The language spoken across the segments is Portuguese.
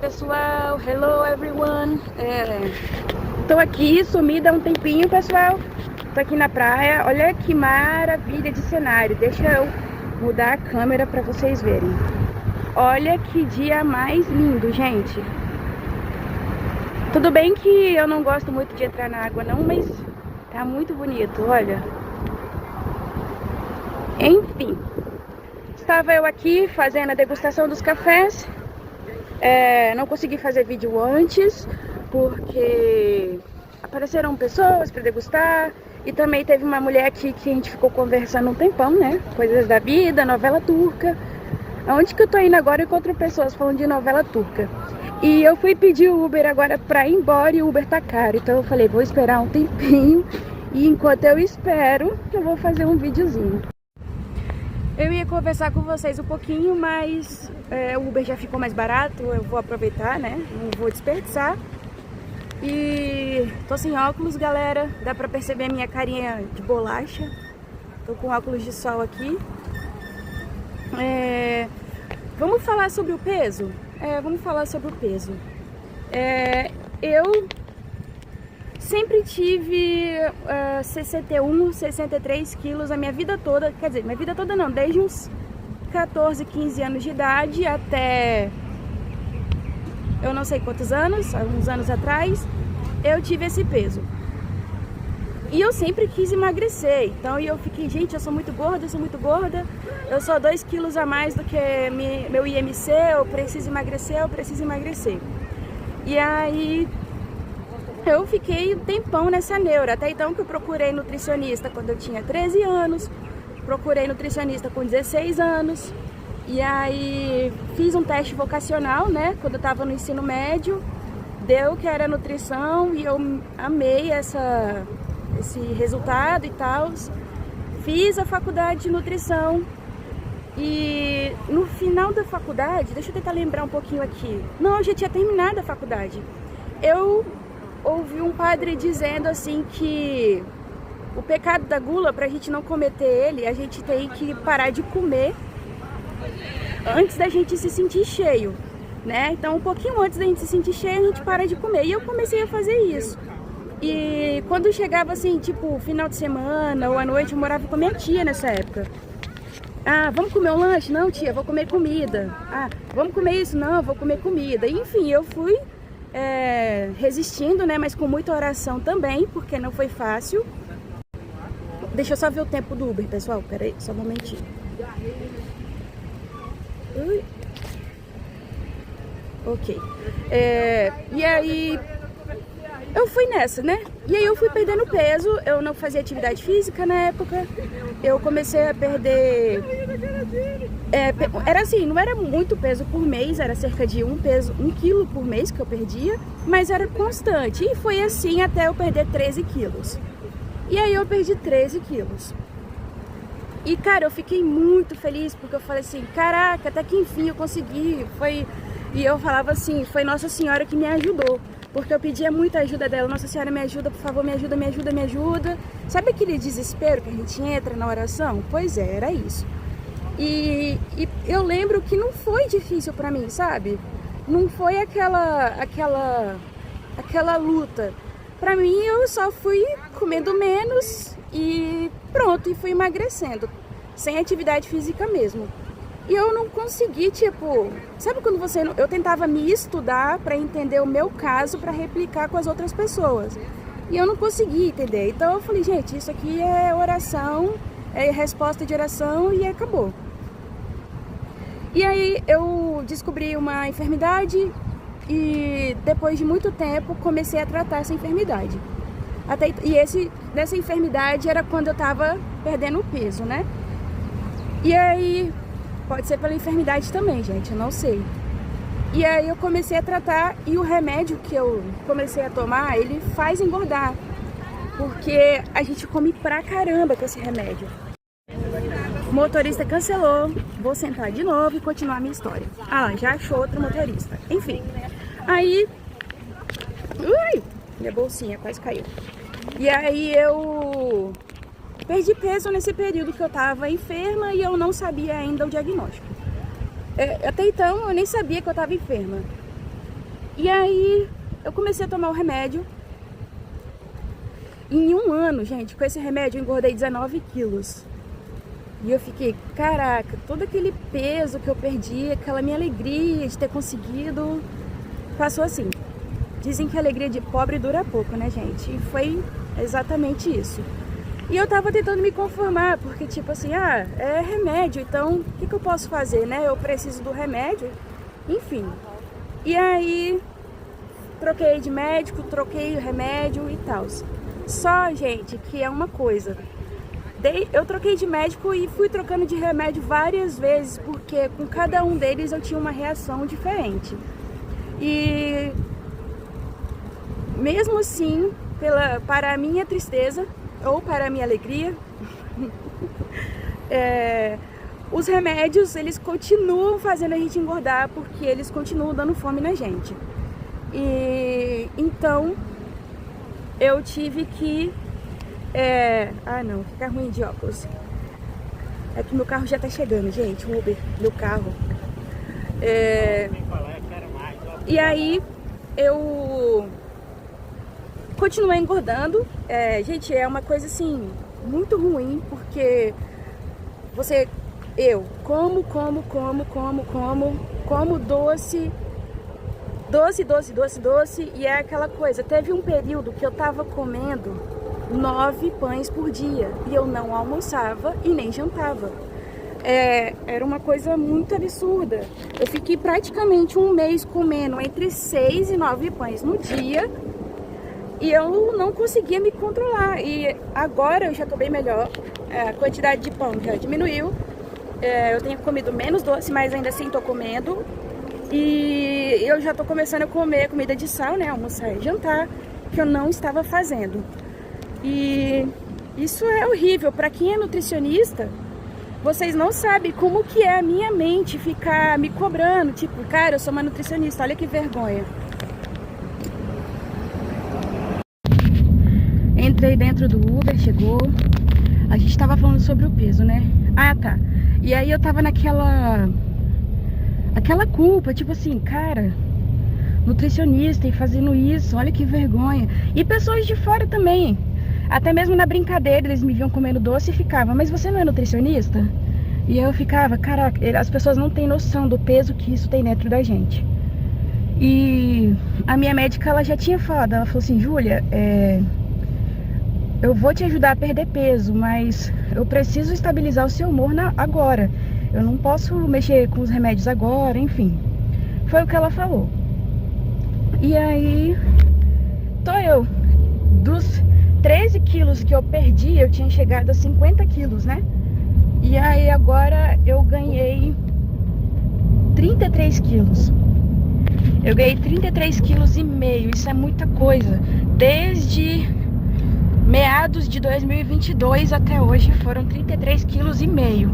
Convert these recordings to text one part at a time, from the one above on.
Pessoal, hello everyone. Tô aqui sumida há um tempinho, pessoal. Tô aqui na praia. Olha que maravilha de cenário. Deixa eu mudar a câmera para vocês verem. Olha que dia mais lindo, gente. Tudo bem que eu não gosto muito de entrar na água não, mas tá muito bonito, olha. Enfim, estava eu aqui fazendo a degustação dos cafés. Não consegui fazer vídeo antes, porque apareceram pessoas para degustar. E também teve uma mulher aqui que a gente ficou conversando um tempão, né? Coisas da vida, novela turca. Aonde que eu tô indo agora, eu encontro pessoas falando de novela turca. E eu fui pedir o Uber agora pra ir embora e o Uber tá caro. Então eu falei, vou esperar um tempinho. E enquanto eu espero, eu vou fazer um videozinho. Eu ia conversar com vocês um pouquinho, mas o Uber já ficou mais barato, eu vou aproveitar, né? Não vou desperdiçar. E tô sem óculos, galera. Dá pra perceber a minha carinha de bolacha. Tô com óculos de sol aqui. Vamos falar sobre o peso? Vamos falar sobre o peso. Eu sempre tive 61, 63 quilos a minha vida toda. Quer dizer, minha vida toda não, desde uns 14, 15 anos de idade até eu não sei quantos anos, alguns anos atrás, eu tive esse peso. E eu sempre quis emagrecer, então eu fiquei, gente, eu sou muito gorda, eu sou 2 quilos a mais do que meu IMC, eu preciso emagrecer. E aí eu fiquei um tempão nessa neura, até então que eu procurei nutricionista quando eu tinha 13 anos, procurei nutricionista com 16 anos, e aí fiz um teste vocacional, né, quando eu tava no ensino médio, deu que era nutrição e eu amei esse resultado e tal. Fiz a faculdade de nutrição e no final da faculdade, deixa eu tentar lembrar um pouquinho aqui, não, eu já tinha terminado a faculdade, eu ouvi um padre dizendo assim que o pecado da gula, pra gente não cometer ele, a gente tem que parar de comer antes da gente se sentir cheio, né? Então um pouquinho antes da gente se sentir cheio, a gente para de comer. E eu comecei a fazer isso. E quando chegava assim, tipo, final de semana ou à noite, eu morava com a minha tia nessa época. Ah, vamos comer um lanche? Não, tia, vou comer comida. Ah, vamos comer isso? Não, vou comer comida. E, enfim, eu fui resistindo, né? Mas com muita oração também, porque não foi fácil. Deixa eu só ver o tempo do Uber, pessoal. Pera aí, só um momentinho. Ok. E aí eu fui nessa, né? E aí eu fui perdendo peso, eu não fazia atividade física na época, eu comecei a perder... era assim, não era muito peso por mês, era cerca de 1 quilo por mês que eu perdia, mas era constante. E foi assim até eu perder 13 quilos. E aí eu perdi 13 quilos. E, cara, eu fiquei muito feliz, porque eu falei assim, caraca, até que enfim eu consegui. E eu falava assim, foi Nossa Senhora que me ajudou. Porque eu pedia muita ajuda dela. Nossa Senhora, me ajuda, por favor, me ajuda, me ajuda, me ajuda. Sabe aquele desespero que a gente entra na oração? Pois era isso. E eu lembro que não foi difícil pra mim, sabe? Não foi aquela luta. Pra mim, eu só fui comendo menos e pronto, e fui emagrecendo. Sem atividade física mesmo. E eu não consegui, tipo... Sabe quando eu tentava me estudar pra entender o meu caso, pra replicar com as outras pessoas. E eu não consegui entender. Então eu falei, gente, isso aqui é oração, é resposta de oração e acabou. E aí eu descobri uma enfermidade e depois de muito tempo comecei a tratar essa enfermidade. Dessa enfermidade era quando eu tava perdendo o peso, né? E aí... Pode ser pela enfermidade também, gente, eu não sei. E aí eu comecei a tratar e o remédio que eu comecei a tomar, ele faz engordar. Porque a gente come pra caramba com esse remédio. O motorista cancelou, vou sentar de novo e continuar a minha história. Ah lá, já achou outro motorista. Enfim, aí... Ui, minha bolsinha quase caiu. E aí eu... perdi peso nesse período que eu tava enferma e eu não sabia ainda o diagnóstico. Até então eu nem sabia que eu tava enferma. E aí eu comecei a tomar o remédio. Em um ano, gente, com esse remédio eu engordei 19 quilos. E eu fiquei, caraca, todo aquele peso que eu perdi, aquela minha alegria de ter conseguido, passou assim. Dizem que a alegria de pobre dura pouco, né, gente? E foi exatamente isso. E eu tava tentando me conformar, porque tipo assim, é remédio, então o que eu posso fazer, né? Eu preciso do remédio, enfim. E aí, troquei de médico, troquei o remédio e tal. Só, gente, que é uma coisa. Eu troquei de médico e fui trocando de remédio várias vezes, porque com cada um deles eu tinha uma reação diferente. E mesmo assim, para a minha tristeza, ou para a minha alegria, os remédios, eles continuam fazendo a gente engordar, porque eles continuam dando fome na gente. E então eu tive que não, fica ruim de óculos. É que meu carro já tá chegando, gente, o Uber, meu carro. E aí eu continuei engordando. Gente, é uma coisa assim muito ruim, porque eu como doce, e é aquela coisa. Teve um período que eu tava comendo 9 pães por dia e eu não almoçava e nem jantava. Era uma coisa muito absurda. Eu fiquei praticamente um mês comendo entre 6 e 9 pães no dia e eu não conseguia me controlar. E agora eu já tô bem melhor, a quantidade de pão já diminuiu. Eu tenho comido menos doce, mas ainda assim tô comendo. E eu já tô começando a comer comida de sal, né, almoçar e jantar, que eu não estava fazendo. E isso é horrível. Para quem é nutricionista, vocês não sabem como que é a minha mente ficar me cobrando. Tipo, cara, eu sou uma nutricionista, olha que vergonha. Entrei dentro do Uber, chegou. A gente tava falando sobre o peso, né? Ah, tá. E aí eu tava naquela culpa, tipo assim, cara, nutricionista e fazendo isso, olha que vergonha. E pessoas de fora também. Até mesmo na brincadeira, eles me viam comendo doce e ficavam, mas você não é nutricionista? E eu ficava, caraca, as pessoas não têm noção do peso que isso tem dentro da gente. E a minha médica, ela já tinha falado, ela falou assim, Júlia, eu vou te ajudar a perder peso, mas eu preciso estabilizar o seu humor agora. Eu não posso mexer com os remédios agora, enfim. Foi o que ela falou. E aí, dos 13 quilos que eu perdi, eu tinha chegado a 50 quilos, né? E aí agora eu ganhei 33 quilos. Eu ganhei 33 quilos e meio, isso é muita coisa. Desde meados de 2022 até hoje foram 33 quilos e meio.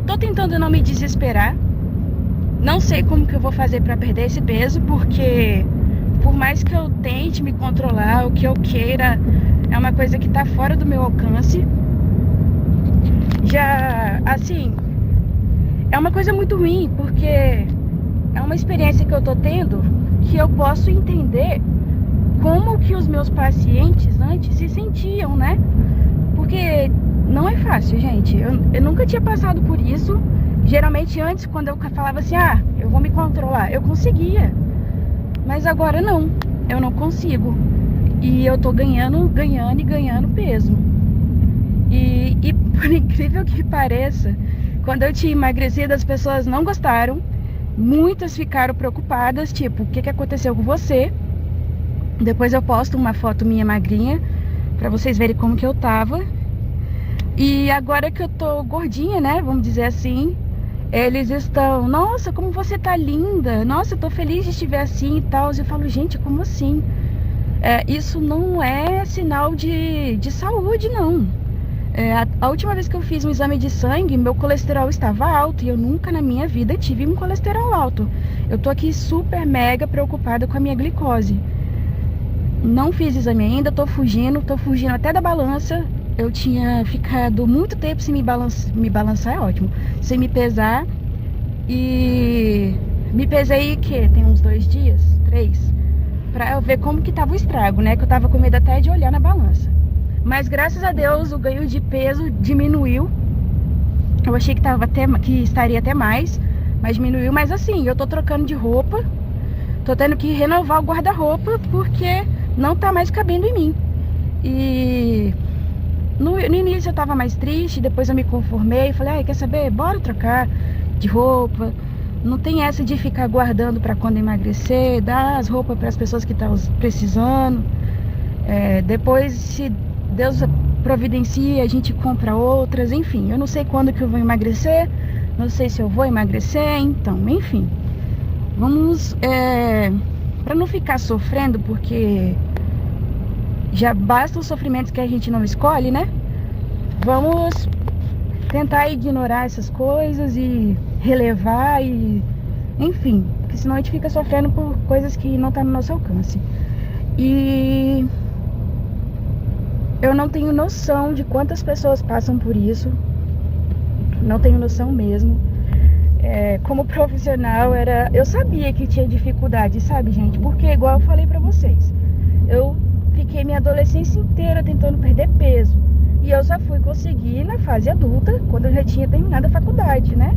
Tô tentando não me desesperar. Não sei como que eu vou fazer pra perder esse peso, porque por mais que eu tente me controlar, o que eu queira, é uma coisa que tá fora do meu alcance. Já, assim, é uma coisa muito ruim, porque é uma experiência que eu tô tendo que eu posso entender como que os meus pacientes antes se sentiam, né? Porque não é fácil, gente. Eu nunca tinha passado por isso. Geralmente antes, quando eu falava assim, eu vou me controlar, eu conseguia. Mas agora não, eu não consigo. E eu tô ganhando peso. E por incrível que pareça, quando eu tinha emagrecido, as pessoas não gostaram. Muitas ficaram preocupadas, tipo, o que aconteceu com você? Depois eu posto uma foto minha magrinha, pra vocês verem como que eu tava. E agora que eu tô gordinha, né, vamos dizer assim, eles estão, nossa, como você tá linda, nossa, eu tô feliz de te ver assim e tal. Eu falo, gente, como assim? Isso não é sinal de saúde, não. A última vez que eu fiz um exame de sangue, meu colesterol estava alto, e eu nunca na minha vida tive um colesterol alto. Eu tô aqui super mega preocupada com a minha glicose. Não fiz exame ainda, tô fugindo até da balança. Eu tinha ficado muito tempo sem me balançar, é ótimo, sem me pesar. E Me pesei que tem uns 2 dias, 3, pra eu ver como que tava o estrago, né? Que eu tava com medo até de olhar na balança. Mas graças a Deus o ganho de peso diminuiu. Eu achei que estaria até mais, mas diminuiu. Mas assim, eu tô trocando de roupa, tô tendo que renovar o guarda-roupa porque não tá mais cabendo em mim. E no início eu tava mais triste, depois eu me conformei, falei, ai, quer saber? Bora trocar de roupa. Não tem essa de ficar guardando pra quando emagrecer, dar as roupas para as pessoas que estão precisando. Depois, se Deus providencia, a gente compra outras, enfim. Eu não sei quando que eu vou emagrecer, não sei se eu vou emagrecer, então, enfim. Vamos, para não ficar sofrendo, porque já basta os sofrimentos que a gente não escolhe, né? Vamos tentar ignorar essas coisas e relevar e... enfim, porque senão a gente fica sofrendo por coisas que não tá no nosso alcance. E eu não tenho noção de quantas pessoas passam por isso. Não tenho noção mesmo. Como profissional, eu sabia que tinha dificuldade, sabe, gente? Porque, igual eu falei pra vocês, eu fiquei minha adolescência inteira tentando perder peso. E eu só fui conseguir na fase adulta, quando eu já tinha terminado a faculdade, né?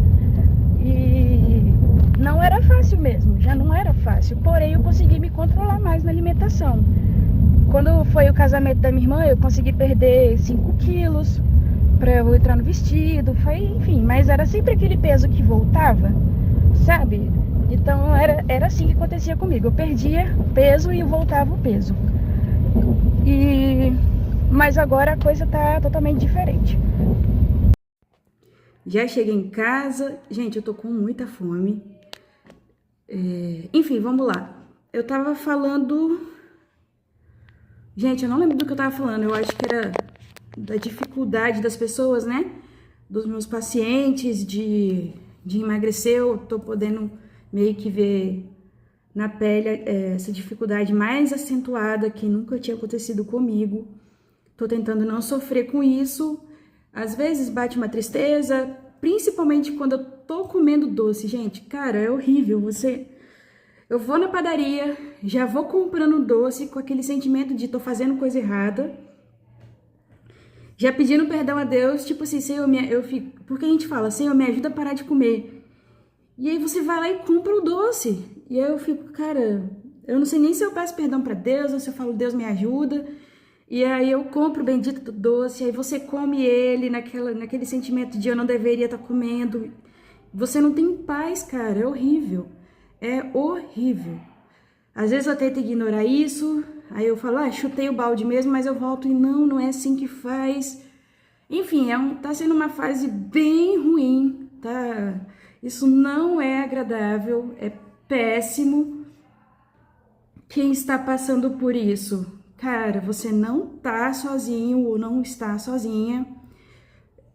E não era fácil mesmo, já não era fácil. Porém, eu consegui me controlar mais na alimentação. Quando foi o casamento da minha irmã, eu consegui perder 5 quilos pra eu entrar no vestido, enfim, mas era sempre aquele peso que voltava, sabe? Então era assim que acontecia comigo, eu perdia peso e voltava o peso. Mas agora a coisa tá totalmente diferente. Já cheguei em casa, gente, eu tô com muita fome. Enfim, vamos lá. Eu tava falando... Gente, eu não lembro do que eu tava falando, eu acho que era da dificuldade das pessoas, né? Dos meus pacientes de emagrecer, eu tô podendo meio que ver na pele essa dificuldade mais acentuada que nunca tinha acontecido comigo. Tô tentando não sofrer com isso. Às vezes bate uma tristeza, principalmente quando eu tô comendo doce. Gente, cara, é horrível. Eu vou na padaria, já vou comprando doce com aquele sentimento de tô fazendo coisa errada. Já pedindo perdão a Deus, tipo assim, Senhor, porque a gente fala, Senhor, me ajuda a parar de comer. E aí você vai lá e compra o doce. E aí eu fico, cara, eu não sei nem se eu peço perdão pra Deus ou se eu falo, Deus me ajuda. E aí eu compro o bendito do doce, aí você come ele naquele sentimento de eu não deveria estar comendo. Você não tem paz, cara, é horrível. É horrível. Às vezes eu tento ignorar isso, aí eu falo, chutei o balde mesmo, mas eu volto e não é assim que faz. Enfim, tá sendo uma fase bem ruim, tá? Isso não é agradável, é péssimo. Quem está passando por isso? Cara, você não tá sozinho ou não está sozinha.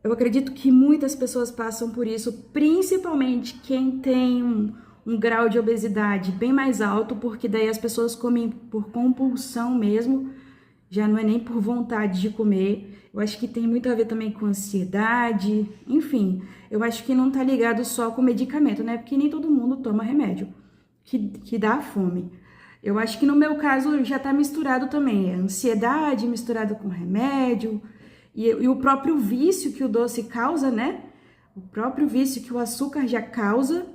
Eu acredito que muitas pessoas passam por isso, principalmente quem tem um grau de obesidade bem mais alto, porque daí as pessoas comem por compulsão mesmo, já não é nem por vontade de comer. Eu acho que tem muito a ver também com ansiedade, enfim, eu acho que não tá ligado só com medicamento, né? Porque nem todo mundo toma remédio que dá fome. Eu acho que no meu caso já tá misturado também, ansiedade misturado com remédio, e o próprio vício que o doce causa, né? O próprio vício que o açúcar já causa.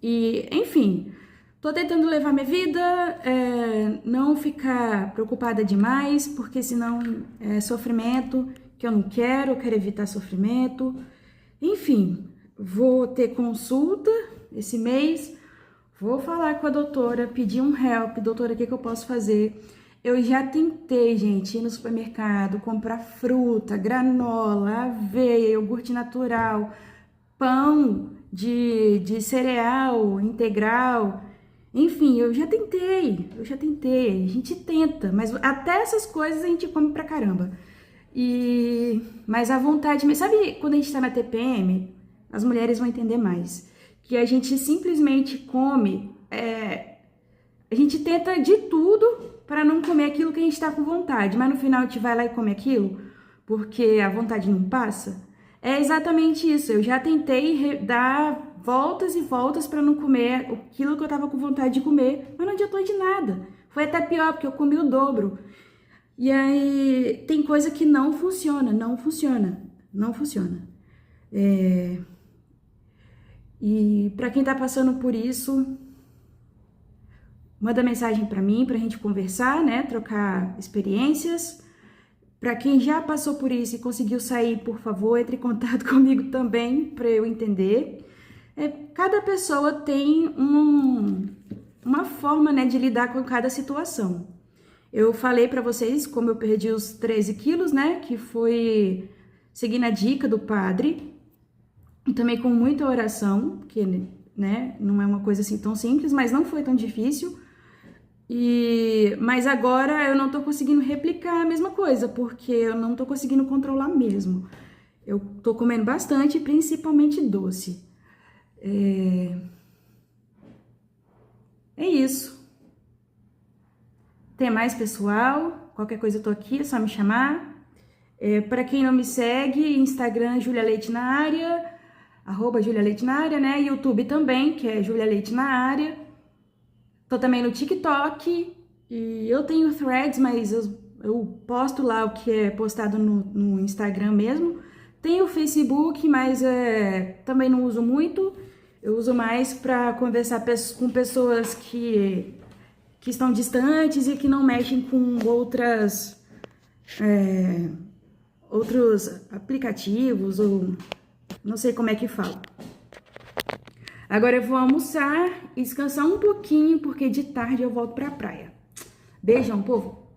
E, enfim, tô tentando levar minha vida, não ficar preocupada demais, porque senão é sofrimento que eu não quero, eu quero evitar sofrimento. Enfim, vou ter consulta esse mês, vou falar com a doutora, pedir um help, doutora, o que eu posso fazer? Eu já tentei, gente, ir no supermercado, comprar fruta, granola, aveia, iogurte natural, pão de cereal integral, enfim, eu já tentei, a gente tenta, mas até essas coisas a gente come pra caramba. Mas a vontade, sabe quando a gente tá na TPM, as mulheres vão entender mais, que a gente simplesmente come, a gente tenta de tudo para não comer aquilo que a gente tá com vontade, mas no final a gente vai lá e come aquilo, porque a vontade não passa. É exatamente isso, eu já tentei dar voltas e voltas para não comer aquilo que eu tava com vontade de comer, mas não adiantou de nada. Foi até pior, porque eu comi o dobro. E aí, tem coisa que não funciona, não funciona. E para quem tá passando por isso, manda mensagem para mim, pra gente conversar, né? Trocar experiências. Para quem já passou por isso e conseguiu sair, por favor, entre em contato comigo também, para eu entender. Cada pessoa tem uma forma, né, de lidar com cada situação. Eu falei para vocês como eu perdi os 13 quilos, né, que foi seguindo a dica do padre, e também com muita oração, que, né, não é uma coisa assim tão simples, mas não foi tão difícil. Mas agora eu não tô conseguindo replicar a mesma coisa, porque eu não tô conseguindo controlar mesmo. Eu tô comendo bastante, principalmente doce. É isso. Tem mais, pessoal? Qualquer coisa eu tô aqui, é só me chamar. Para quem não me segue, Instagram Júlia Leite na área, @Júlia Leite na área, né? YouTube também, que é Júlia Leite na área. Tô também no TikTok e eu tenho threads, mas eu posto lá o que é postado no Instagram mesmo. Tenho o Facebook, mas também não uso muito. Eu uso mais para conversar com pessoas que estão distantes e que não mexem com outros aplicativos, ou não sei como é que fala. Agora eu vou almoçar e descansar um pouquinho, porque de tarde eu volto pra praia. Beijão, povo!